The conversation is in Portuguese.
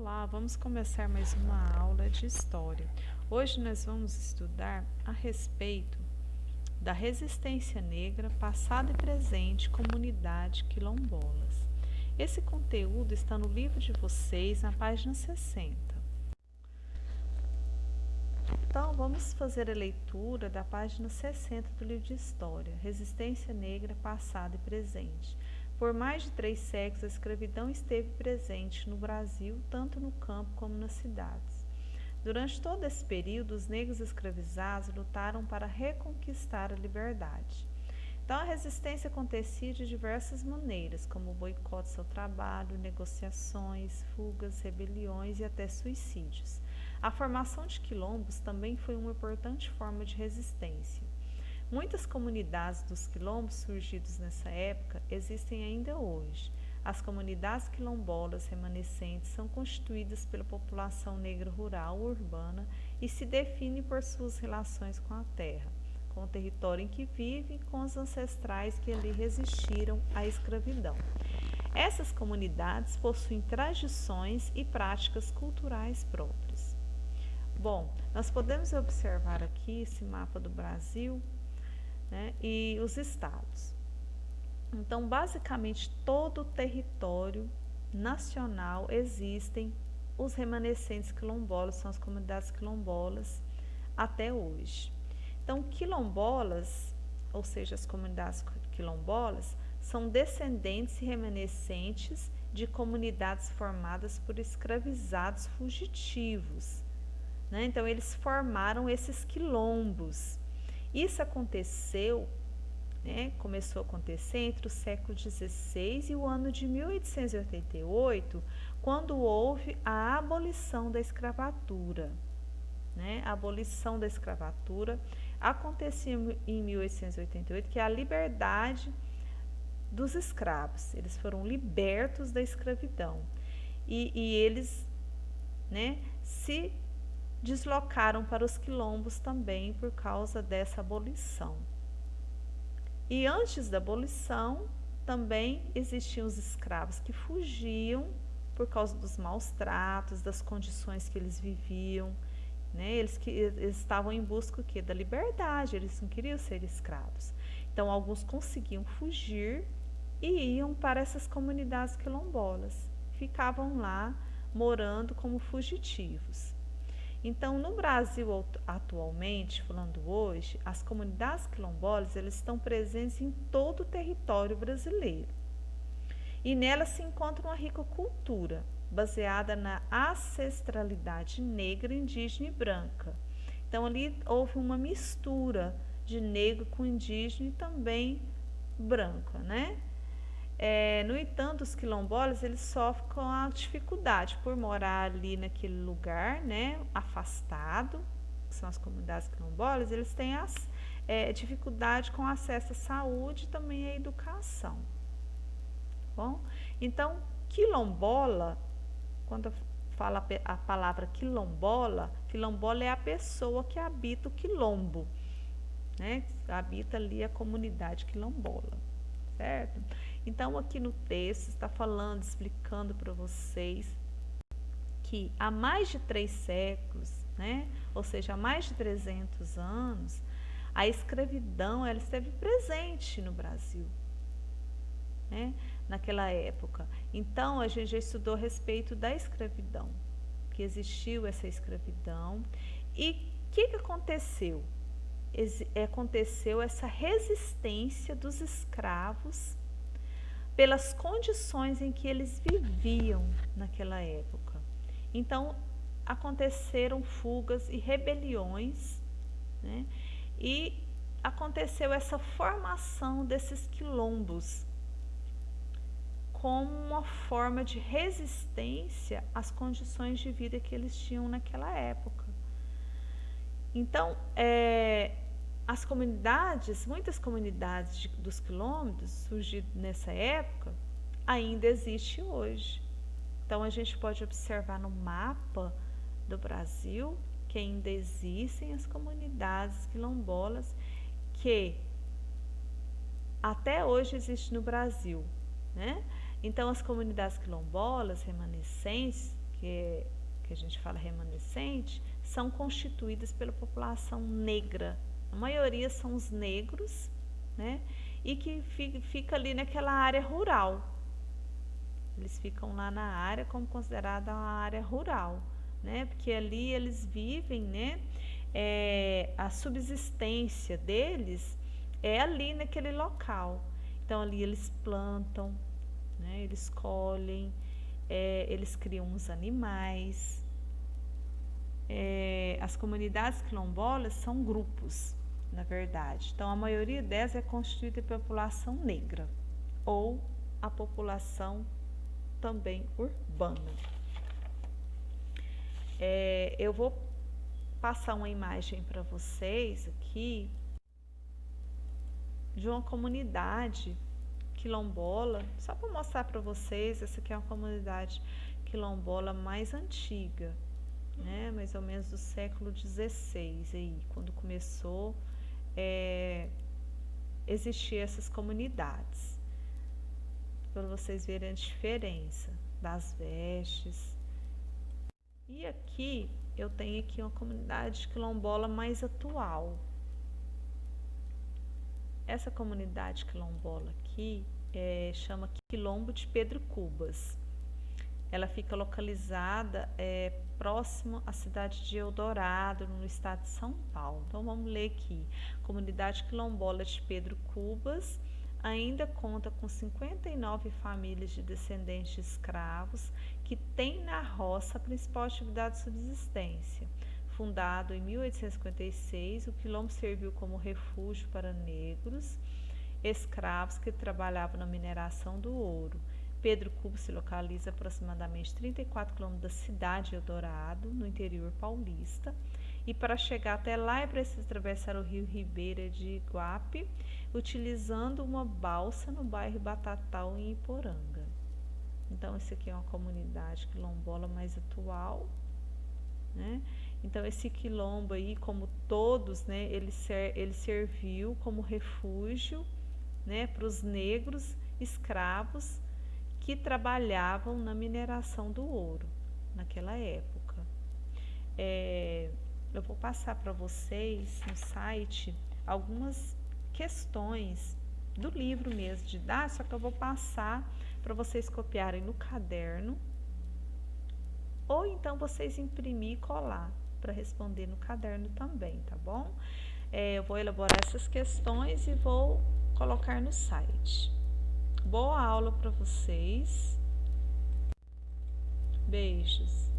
Olá, vamos começar mais uma aula de história. Hoje nós vamos estudar a respeito da resistência negra, passado e presente, comunidade quilombolas. Esse conteúdo está no livro de vocês, na página 60. Então, vamos fazer a leitura da página 60 do livro de História, Resistência Negra, Passado e Presente. Por mais de 3 séculos, a escravidão esteve presente no Brasil, tanto no campo como nas cidades. Durante todo esse período, os negros escravizados lutaram para reconquistar a liberdade. Então, a resistência acontecia de diversas maneiras, como boicotes ao trabalho, negociações, fugas, rebeliões e até suicídios. A formação de quilombos também foi uma importante forma de resistência. Muitas comunidades dos quilombos surgidos nessa época existem ainda hoje. As comunidades quilombolas remanescentes são constituídas pela população negra rural ou urbana e se definem por suas relações com a terra, com o território em que vivem e com os ancestrais que ali resistiram à escravidão. Essas comunidades possuem tradições e práticas culturais próprias. Bom, nós podemos observar aqui esse mapa do Brasil, né, e os estados. Então, basicamente, todo o território nacional existem os remanescentes quilombolas, são as comunidades quilombolas até hoje. Então, quilombolas, ou seja, as comunidades quilombolas, são descendentes e remanescentes de comunidades formadas por escravizados fugitivos, né? Então, eles formaram esses quilombos. Isso aconteceu, né, começou a acontecer entre o século XVI e o ano de 1888, quando houve a abolição da escravatura. Né? A abolição da escravatura aconteceu em 1888, que é a liberdade dos escravos. Eles foram libertos da escravidão e eles, né, se deslocaram para os quilombos também por causa dessa abolição. E antes da abolição, também existiam os escravos que fugiam por causa dos maus tratos, das condições que eles viviam, né? Eles estavam em busca da liberdade, eles não queriam ser escravos. Então, alguns conseguiam fugir e iam para essas comunidades quilombolas, ficavam lá morando como fugitivos. Então, no Brasil atualmente, falando hoje, as comunidades quilombolas elas estão presentes em todo o território brasileiro. E nelas se encontra uma rica cultura, baseada na ancestralidade negra, indígena e branca. Então, ali houve uma mistura de negro com indígena e também branca, né? No entanto, os quilombolas eles sofrem com a dificuldade por morar ali naquele lugar, né, afastado, que são as comunidades quilombolas, eles têm dificuldade com acesso à saúde e também à educação. Bom, então, quilombola, quando fala a palavra quilombola, quilombola é a pessoa que habita o quilombo, né, habita ali a comunidade quilombola, certo? Então, aqui no texto está falando, explicando para vocês que há mais de 3 séculos, né, ou seja, há mais de 300 anos, a escravidão ela esteve presente no Brasil, né, naquela época. Então, a gente já estudou a respeito da escravidão, que existiu essa escravidão e o que aconteceu? Aconteceu essa resistência dos escravos pelas condições em que eles viviam naquela época. Então, aconteceram fugas e rebeliões, né? E aconteceu essa formação desses quilombos como uma forma de resistência às condições de vida que eles tinham naquela época. Então, as comunidades, muitas comunidades dos quilombos surgidas nessa época, ainda existe hoje. Então, a gente pode observar no mapa do Brasil que ainda existem as comunidades quilombolas que até hoje existem no Brasil, né? Então, as comunidades quilombolas remanescentes, que a gente fala remanescente, são constituídas pela população negra. A maioria são os negros, né? E que fica ali naquela área rural. Eles ficam lá na área como considerada uma área rural, né? Porque ali eles vivem, né? A subsistência deles é ali naquele local. Então ali eles plantam, né? Eles colhem, eles criam os animais. As comunidades quilombolas são grupos, na verdade. Então a maioria delas é constituída pela população negra ou a população também urbana. Eu vou passar uma imagem para vocês aqui de uma comunidade quilombola, só para mostrar para vocês. Essa aqui é uma comunidade quilombola mais antiga, né? Mais ou menos do século XVI, aí, quando começou existir essas comunidades, para vocês verem a diferença das vestes. E aqui eu tenho aqui uma comunidade quilombola mais atual. Essa comunidade quilombola aqui chama Quilombo de Pedro Cubas. Ela fica localizada próximo à cidade de Eldorado, no estado de São Paulo. Então vamos ler aqui. Comunidade quilombola de Pedro Cubas ainda conta com 59 famílias de descendentes de escravos que têm na roça a principal atividade de subsistência. Fundado em 1856, o quilombo serviu como refúgio para negros escravos que trabalhavam na mineração do ouro. Pedro Cubas se localiza a aproximadamente 34 quilômetros da cidade de Eldorado, no interior paulista, e para chegar até lá é preciso atravessar o rio Ribeira de Iguape, utilizando uma balsa no bairro Batatal, em Iporanga. Então, esse aqui é uma comunidade quilombola mais atual, né? Então, esse quilombo aí, como todos, né, ele serviu como refúgio, né, para os negros escravos que trabalhavam na mineração do ouro naquela época. Eu vou passar para vocês no site algumas questões do livro mesmo de dar, só que eu vou passar para vocês copiarem no caderno, ou então vocês imprimir e colar para responder no caderno também, tá bom? Eu vou elaborar essas questões e vou colocar no site. Boa aula para vocês. Beijos.